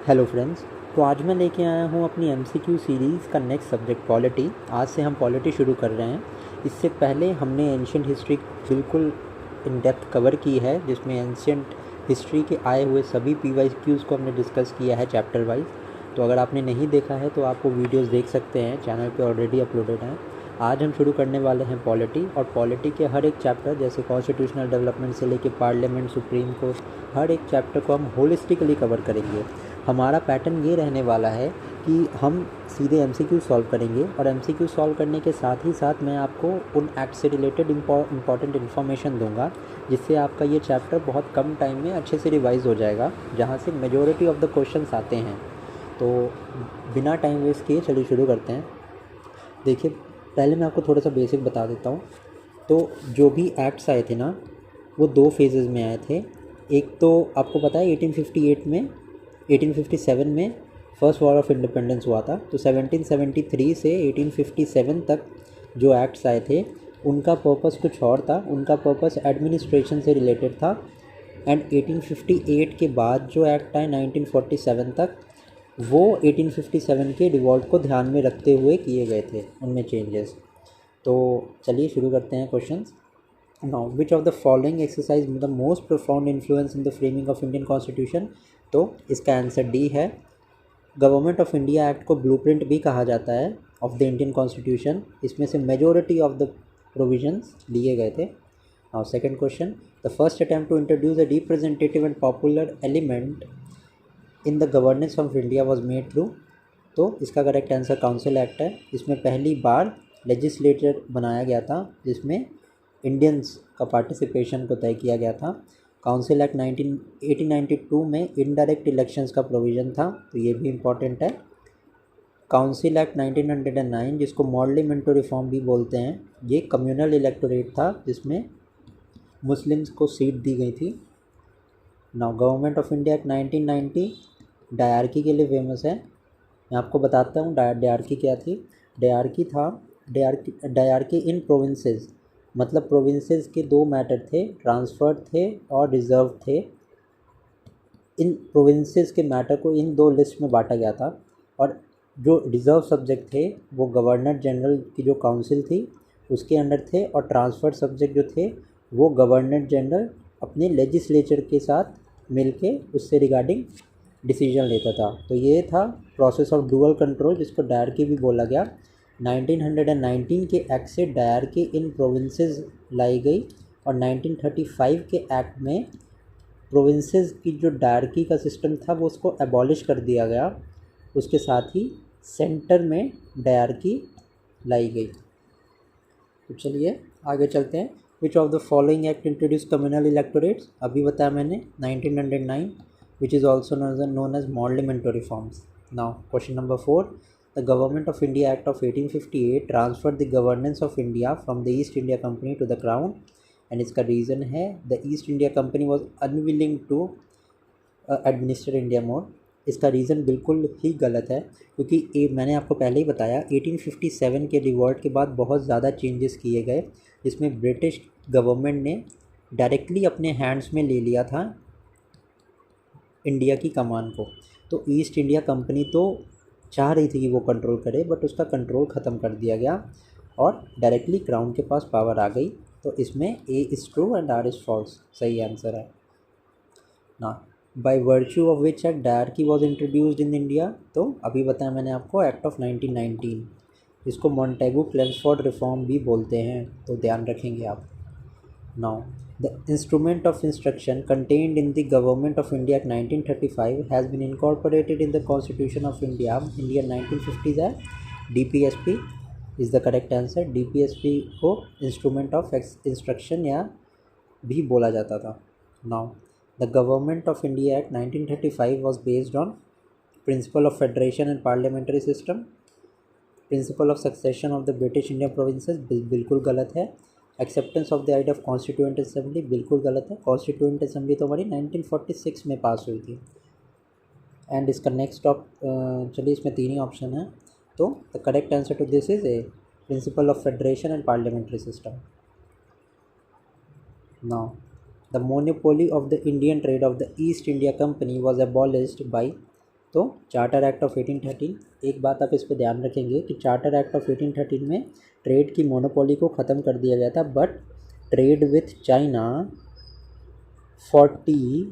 Hello friends. तो आज मैं लेके आया हूँ अपनी एमसीक्यू सीरीज़ का नेक्स्ट सब्जेक्ट पॉलिटी। आज से हम पॉलिटी शुरू कर रहे हैं। इससे पहले हमने एंशियंट हिस्ट्री बिल्कुल इन डेप्थ कवर की है, जिसमें एंशियंट हिस्ट्री के आए हुए सभी पीवाईक्यूज़ को हमने डिस्कस किया है चैप्टर वाइज। तो अगर आपने नहीं देखा है तो आप वो वीडियोज़ देख सकते हैं, चैनल पर ऑलरेडी अपलोडेड हैं। आज हम शुरू करने वाले हैं पॉलिटी, और पॉलिटी के हर एक चैप्टर जैसे कॉन्स्टिट्यूशनल डेवलपमेंट से लेके पार्लियामेंट, सुप्रीम कोर्ट, हर एक चैप्टर को हम होलिस्टिकली कवर करेंगे। हमारा पैटर्न ये रहने वाला है कि हम सीधे एमसीक्यू सॉल्व करेंगे, और एमसीक्यू सॉल्व करने के साथ ही साथ मैं आपको उन एक्ट से रिलेटेड इम्पॉर्टेंट इन्फॉर्मेशन दूंगा, जिससे आपका ये चैप्टर बहुत कम टाइम में अच्छे से रिवाइज हो जाएगा, जहाँ से मेजॉरिटी ऑफ द क्वेश्चंस आते हैं। तो बिना टाइम वेस्ट किए चलिए शुरू करते हैं। देखिए, पहले मैं आपको थोड़ा सा बेसिक बता देता हूँ। तो जो भी एक्ट्स आए थे ना, वो दो फेजेज़ में आए थे। एक तो आपको पता है 1858 में 1857 में फर्स्ट वॉर ऑफ इंडिपेंडेंस हुआ था। तो 1773 से 1857 तक जो एक्ट्स आए थे उनका पर्पस कुछ और था, उनका पर्पस एडमिनिस्ट्रेशन से रिलेटेड था। एंड 1858 के बाद जो एक्ट आए 1947 तक, वो 1857 के रिवॉल्ट को ध्यान में रखते हुए किए गए थे, उनमें चेंजेस। तो चलिए शुरू करते हैं questions. Now which of the following exercise the most profound influence in the framing of Indian constitution. तो इसका आंसर डी है। गवर्नमेंट ऑफ इंडिया एक्ट को ब्लूप्रिंट भी कहा जाता है ऑफ द इंडियन कॉन्स्टिट्यूशन। इसमें से मेजॉरिटी ऑफ द प्रोविजंस लिए गए थे। Now second question, the first attempt to introduce a representative and popular element in the governance of India was made through. तो इसका करेक्ट आंसर काउंसिल एक्ट है। इसमें पहली बार लेजिस्लेचर बनाया गया था, जिसमें इंडियंस का पार्टिसिपेशन को तय किया गया था। काउंसिल एक्ट 1892 में इनडायरेक्ट इलेक्शंस का प्रोविज़न था, तो ये भी इम्पॉर्टेंट है। काउंसिल एक्ट 1909, जिसको मॉडल मिंटो रिफॉर्म भी बोलते हैं, ये कम्युनल इलेक्टोरेट था, जिसमें मुस्लिम्स को सीट दी गई थी। Now government of India act 1990 dyarchy के लिए फेमस है। मैं आपको बताता हूँ डायरकी क्या थी। डायरकी था डायरकी इन प्रोविंसेस, मतलब प्रोविंसेस के दो मैटर थे, ट्रांसफर थे और रिजर्व थे। इन प्रोविंसेस के मैटर को इन दो लिस्ट में बांटा गया था, और जो रिजर्व सब्जेक्ट थे वो गवर्नर जनरल की जो काउंसिल थी उसके अंडर थे, और ट्रांसफर सब्जेक्ट जो थे वो गवर्नर जनरल अपने लेजिस्लेचर के साथ मिलके उससे रिगार्डिंग डिसीजन लेता था। तो ये था प्रोसेस ऑफ डुअल कंट्रोल, जिसको डायरकी भी बोला गया। 1919 के एक्ट से डायरकी इन प्रोविंसेस लाई गई, और 1935 के एक्ट में प्रोविंसेस की जो डायरकी का सिस्टम था वो उसको एबॉलिश कर दिया गया। उसके साथ ही सेंटर में डायरकी लाई गई। तो चलिए आगे चलते हैं। विच of the following act introduce communal electorates. अभी बताया मैंने 1909, which is also known as Morley Minto reforms. Now, question number 4. The Government of India Act of 1858 transferred the governance of India from the East India Company to the Crown, and इसका reason है the East India Company was unwilling to administer India more. इसका reason बिल्कुल ही गलत है, क्योंकि मैंने आपको पहले ही बताया 1857 के रिवॉल्ट के बाद बहुत ज़्यादा चेंजेस किए गए, जिसमें ब्रिटिश गवर्नमेंट ने डायरेक्टली अपने हैंड्स में ले लिया था इंडिया की कमान को। तो ईस्ट इंडिया कंपनी तो चाह रही थी कि वो कंट्रोल करे, बट उसका कंट्रोल ख़त्म कर दिया गया और डायरेक्टली क्राउन के पास पावर आ गई। तो इसमें A is true and R is false सही आंसर है ना। By virtue of which act dyarchy was introduced in India. तो अभी बताया मैंने आपको एक्ट ऑफ 1919, इसको मॉन्टेगू क्लेम्सफोर्ड रिफॉर्म भी बोलते हैं, तो ध्यान रखेंगे आप। Now the instrument of instruction contained in the Government of India Act 1935 has been incorporated in the Constitution of India, Indian 1950s है DPSP is the correct answer। DPSP को instrument of instruction या भी बोला जाता था। Now the Government of India Act 1935 was based on principle of federation and parliamentary system। Principle of succession of the British Indian provinces बिल्कुल गलत है। Acceptance of the idea of constituent assembly बिल्कुल गलत है। कॉन्स्टिट्यूएंट असेंबली तो हमारी 1946 में पास हुई थी। एंड इसका नेक्स्ट चलिए इसमें तीन ही ऑप्शन है, तो the correct answer to this is a principle of federation and parliamentary system. Now the monopoly of the Indian trade of the East India company was abolished by. तो charter act of 1813, एक बात आप इस पर ध्यान रखेंगे कि charter act of 1813 में ट्रेड की मोनोपोली को ख़त्म कर दिया गया था, but trade with China 40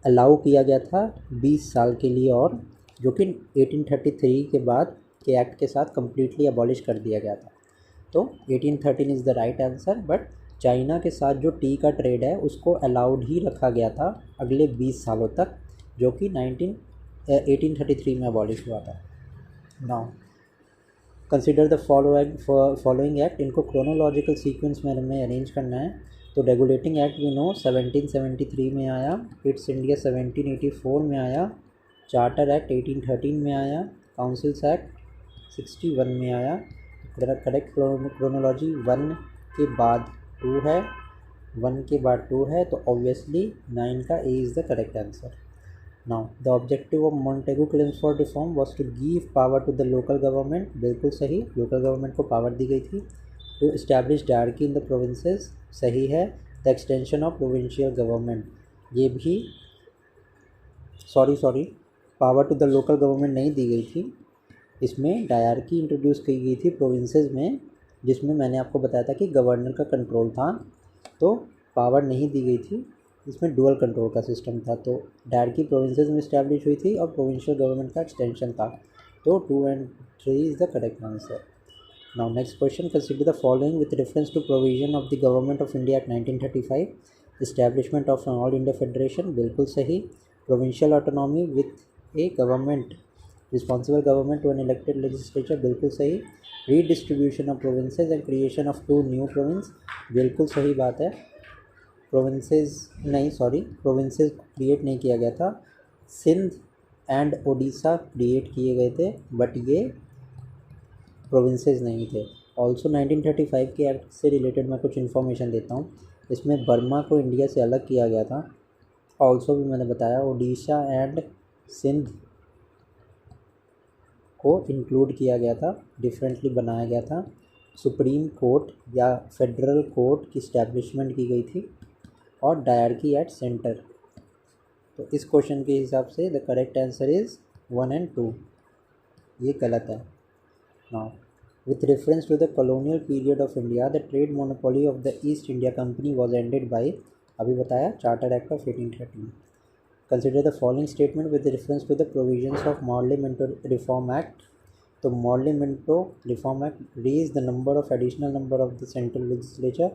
allow किया गया था 20 साल के लिए, और जो कि 1833 के बाद के एक्ट के साथ कम्प्लीटली अबॉलिश कर दिया गया था। तो 1813 is the right answer, but China के साथ जो टी का ट्रेड है उसको अलाउड ही रखा गया था अगले 20 सालों तक, जो कि 1833 में अबॉलिश हुआ था। Now consider the following act, इनको क्रोनोलॉजिकल सीक्वेंस में हमें अरेंज करना है। तो रेगुलेटिंग एक्ट वी नो 1773 में आया, इट्स इंडिया 1784 में आया, चार्टर एक्ट 1813 में आया, काउंसिल्स एक्ट 61 में आया। करेक्ट क्रोनोलॉजी 1 के बाद 2 है, 1 के बाद 2 है, तो ऑब्वियसली 9 का A is the correct answer. Now the objective of Montagu क्लेम्स for reform was to give power to the local government, बिल्कुल सही, लोकल गवर्नमेंट को पावर दी गई थी। To establish dyarchy in the provinces, सही है। The extension of provincial government, ये भी sorry power to the local government नहीं दी गई थी, इसमें डायरकी इंट्रोड्यूस की गई थी प्रोविंसेस में, जिसमें मैंने आपको बताया था कि गवर्नर का कंट्रोल था, तो पावर नहीं दी गई थी, इसमें डुअल कंट्रोल का सिस्टम था। तो डायरकी प्रोविंसेस में इस्टेब्लिश हुई थी और प्रोविंशियल गवर्नमेंट का एक्सटेंशन था। तो 2 and 3 is the correct answer. Now next question, consider the following with reference to provision of the government of India act 1935, establishment of all India federation, बिल्कुल सही। Provincial autonomy with a government, responsible government to an elected legislature, बिल्कुल सही। Redistribution of provinces and creation of 2 new province, बिल्कुल सही बात है। Provinces create नहीं किया गया था, सिंध एंड ओडिशा क्रिएट किए गए थे, बट ये प्रोविंसेस नहीं थे। ऑल्सो 1935 के एक्ट से रिलेटेड मैं कुछ इन्फॉर्मेशन देता हूँ। इसमें बर्मा को इंडिया से अलग किया गया था। ऑल्सो भी मैंने बताया ओडिशा एंड सिंध को इंक्लूड किया गया था, डिफरेंटली बनाया गया था। सुप्रीम कोर्ट या फेडरल कोर्ट की इस्टेब्लिशमेंट की गई थी, और डायरकी एट सेंटर। तो इस क्वेश्चन के हिसाब से the correct answer is 1 and 2, ये गलत है। Now with reference to the colonial period of India, the trade monopoly of the East India company was ended by, अभी बताया, charter act of 1813। Consider the following statement with reference to the provisions of Morley Minto reform act. तो Morley Minto reform act raise the number of additional number of the central legislature,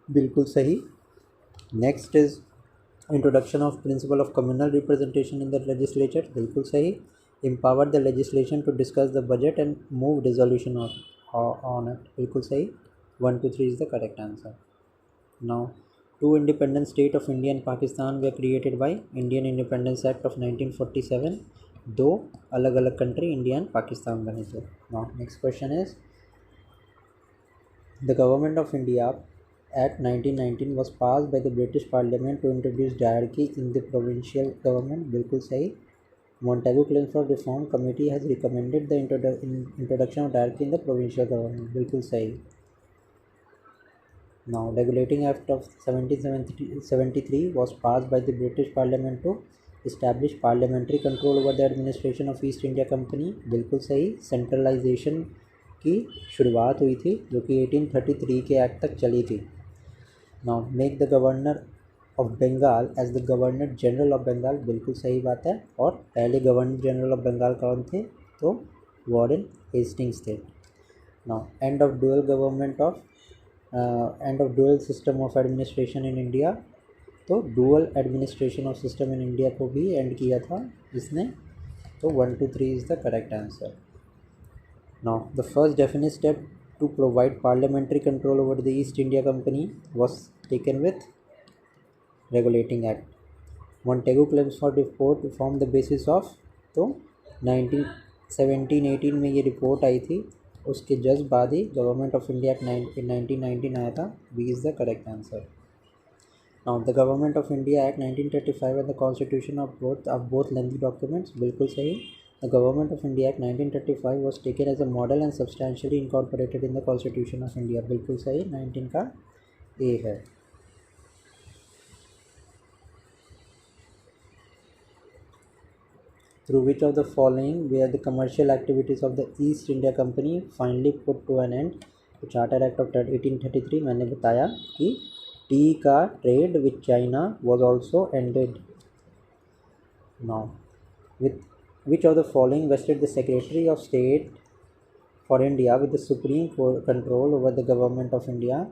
बिल्कुल सही। Next is introduction of principle of communal representation in the legislature, बिल्कुल सही। Empower the legislation to discuss the budget and move resolution on it, बिल्कुल सही। 1 to 3 is the correct answer. Now 2 independent state of India and Pakistan were created by Indian Independence Act of 1947, 2 अलग अलग country India and Pakistan बने थे। Now next question is the government of India Act 1919 was passed by the British Parliament to introduce diarchy in the provincial government, बिल्कुल सही। Montagu Claims for Reform Committee has recommended the introduction of diarchy in the provincial government, बिल्कुल सही। Now, Regulating Act of 1773 was passed by the British Parliament to establish parliamentary control over the administration of East India Company, बिल्कुल सही। Centralisation की शुरुआत हुई थी, जो कि 1833 के एक्ट तक चली थी। Now, make the Governor of Bengal as the Governor General of Bengal, बिल्कुल सही बात है। और पहले गवर्नर जनरल ऑफ बंगाल कौन थे? तो वॉरेन हेस्टिंग्स थे। Now, end of dual system of administration in India, तो dual administration of system in India को भी एंड किया था इसने। तो 1 to 3 is the correct answer. Now the first definite step to provide parliamentary control over the East India Company was taken with Regulating Act. Montagu Claims for form the basis of, तो 1718 में ये report आई थी, उसके just बाद ही government of India act 1919 आया था, B is the correct answer. Now the Government of India Act 1935 and the Constitution of both lengthy documents, बिल्कुल सही। The Government of India Act 1935 was taken as a model and substantially incorporated in the Constitution of India, बिल्कुल सही। 19 का ए है। through which of the following were the commercial activities of the East India Company finally put to an end? तो charter act of 1833 मैंने बताया कि T का trade with China was also ended. Now with which of the following vested the Secretary of State for India with the supreme control over the government of India?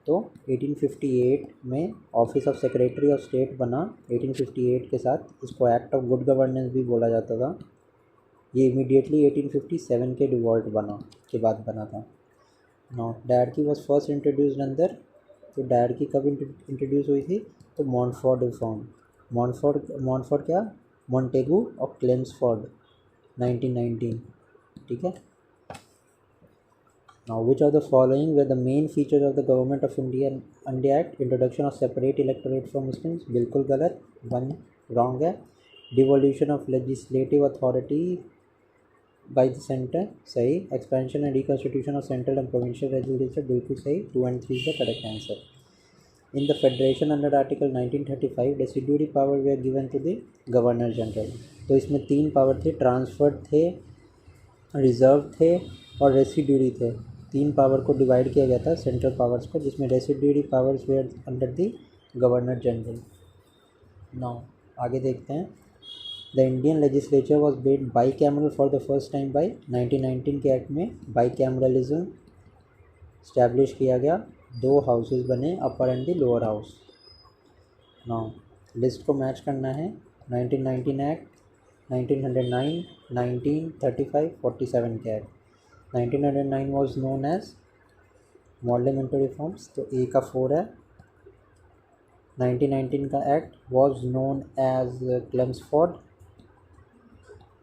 तो 1858 में office of secretary of state बना. 1858 के साथ इसको act of good governance भी बोला जाता था. ये इमीडिएटली 1857 के डिवॉल्ट बना के बाद बना था. Now dyarchy was first introduced अंदर. तो डायरकी कब इंट्रोड्यूस हुई थी? तो मॉन्टफोर्ड रिफॉर्म. मॉन्टफोर्ड क्या? मॉन्टेगू और क्लेम्सफोर्ड 1919. ठीक है. Now, which of the following were the main features of the Government of India Act? Introduction of separate electorate from Muslims. बिल्कुल गलत. वन रॉन्ग है. Devolution of legislative authority by the center. सही. Expansion and reconstitution of central and provincial legislature. बिल्कुल सही. 2 and 3 is the correct answer. In the Federation under Article 1935, deciduary power were given to the Governor General. तो इसमें 3 power थे. Transferred थे, reserve थे और residuary थे. 3 पावर को डिवाइड किया गया था सेंट्रल पावर्स को, जिसमें residuary powers were under the governor general. Now आगे देखते हैं. The Indian legislature was made by cameral for the first time by 1919 के एक्ट में बाई कैमरलिज्म स्टैब्लिश किया गया. 2 हाउसेज बने, upper and the lower house. Now list को match करना है. 1919 एक्ट, 1909, 1935, 47 के act. 1909 was known as Parliamentary Reforms, तो ए का 4 है. 1919 का act was known as Chelmsford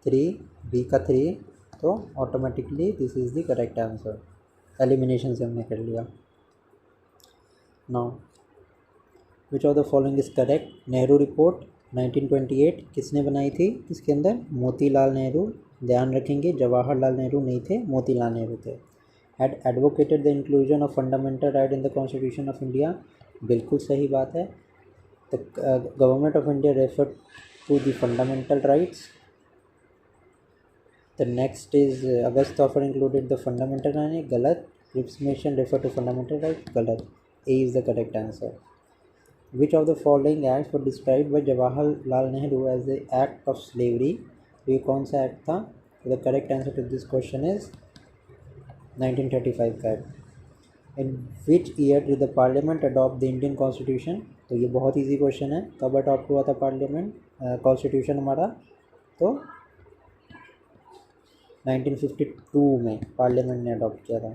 3, B का 3. तो automatically this is the correct answer. Elimination से हमने कर लिया. Now which of the following is correct? Nehru report 1928 किसने बनाई थी? इसके अंदर मोतीलाल नेहरू. ध्यान रखेंगे जवाहरलाल नेहरू नहीं थे, मोतीलाल नेहरू थे. Had advocated the inclusion of fundamental right in the constitution of India. बिल्कुल सही बात है. The government of India refer to the fundamental rights. The next is August offer included the fundamental right. गलत. Cripps Mission refer to fundamental right. गलत. A is the correct answer. Which of the following acts were described by Jawaharlal Nehru as the act of slavery? तो ये कौन सा act था? The correct answer to this question is 1935 का act. In which year did the parliament adopt the Indian constitution? तो ये बहुत easy question है. कब अडॉप्ट हुआ था पार्लियामेंट कॉन्स्टिट्यूशन हमारा? तो 1952 में पार्लियामेंट ने अडॉप्ट किया था.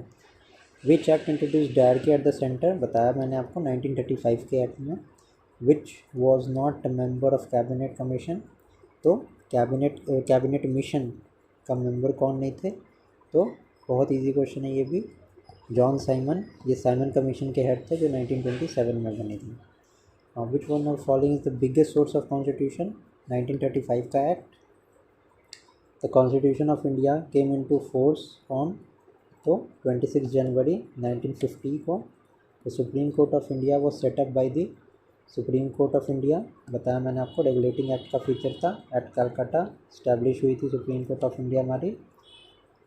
Which act introduce dyarchy at the centre? बताया मैंने आपको 1935 के एक्ट में. Which was not a member of cabinet commission? तो कैबिनेट मिशन का मेंबर कौन नहीं थे? तो बहुत इजी क्वेश्चन है ये भी. John Simon. ये साइमन कमीशन के हेड थे जो 1927 में बनी थी. Which one of following is the biggest source of constitution? 1935 का act. The constitution of India came into force on तो 26 जनवरी 1950 को. The supreme court of India was setup by the supreme court of India. बताया मैंने आपको regulating act का feature था. Eight Calcutta establish हुई थी सुप्रीम कोर्ट ऑफ इंडिया हमारी.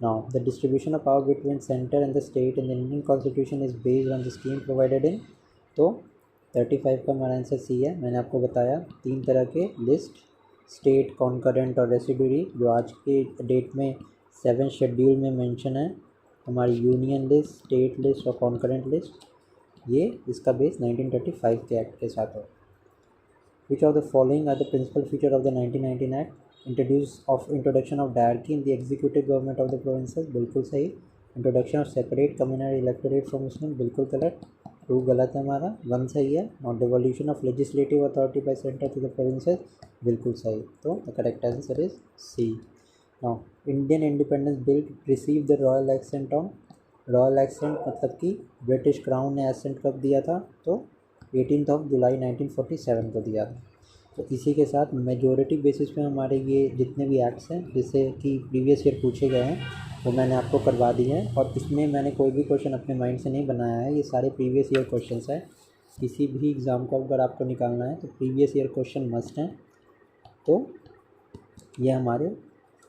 Now the distribution of power between centre and the state in the Indian constitution is based on the scheme provided in. तो 35 का हमारा आंसर सी है. मैंने आपको बताया 3 तरह के लिस्ट, स्टेट, कॉन्करेंट और रेसिड्यूरी, जो आज के डेट में 7 शेड्यूल में मेंशन है. हमारी यूनियन लिस्ट, स्टेट लिस्ट और कॉन्करेंट लिस्ट, ये इसका बेस 1935 के एक्ट के साथ है. Which of the following are the principle feature of the 1919 act? Introduction of dyarchy in the executive government of the provinces. बिल्कुल सही. Introduction of separate communal electorate from Muslim. बिल्कुल गलत. 2 गलत है हमारा. 1 सही है. और devolution of legislative authority by centre to the provinces. बिल्कुल सही. तो the correct answer is C. Now Indian independence bill receive the royal assent on. Royal assent मतलब कि ब्रिटिश क्राउन ने एसेंट कब दिया था? तो 18 जुलाई 1947 को दिया था. तो इसी के साथ मेजॉरिटी बेसिस पे हमारे ये जितने भी एक्ट्स हैं जिससे कि प्रीवियस ईयर पूछे गए हैं वो मैंने आपको करवा दिए हैं. और इसमें मैंने कोई भी क्वेश्चन अपने माइंड से नहीं बनाया है. ये सारे प्रीवियस ईयर क्वेश्चंस हैं. किसी भी एग्ज़ाम को अगर आपको निकालना है तो प्रीवियस ईयर क्वेश्चन मस्ट हैं. तो ये हमारे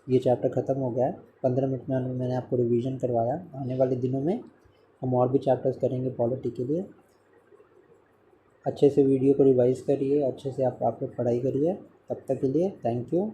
ये चैप्टर ख़त्म हो गया है। 15 मिनट में मैंने आपको रिवीजन करवाया। आने वाले दिनों में हम और भी चैप्टर्स करेंगे पॉलिटी के लिए। अच्छे से वीडियो को रिवाइज़ करिए, अच्छे से आप लोग पढ़ाई करिए। तब तक के लिए थैंक यू।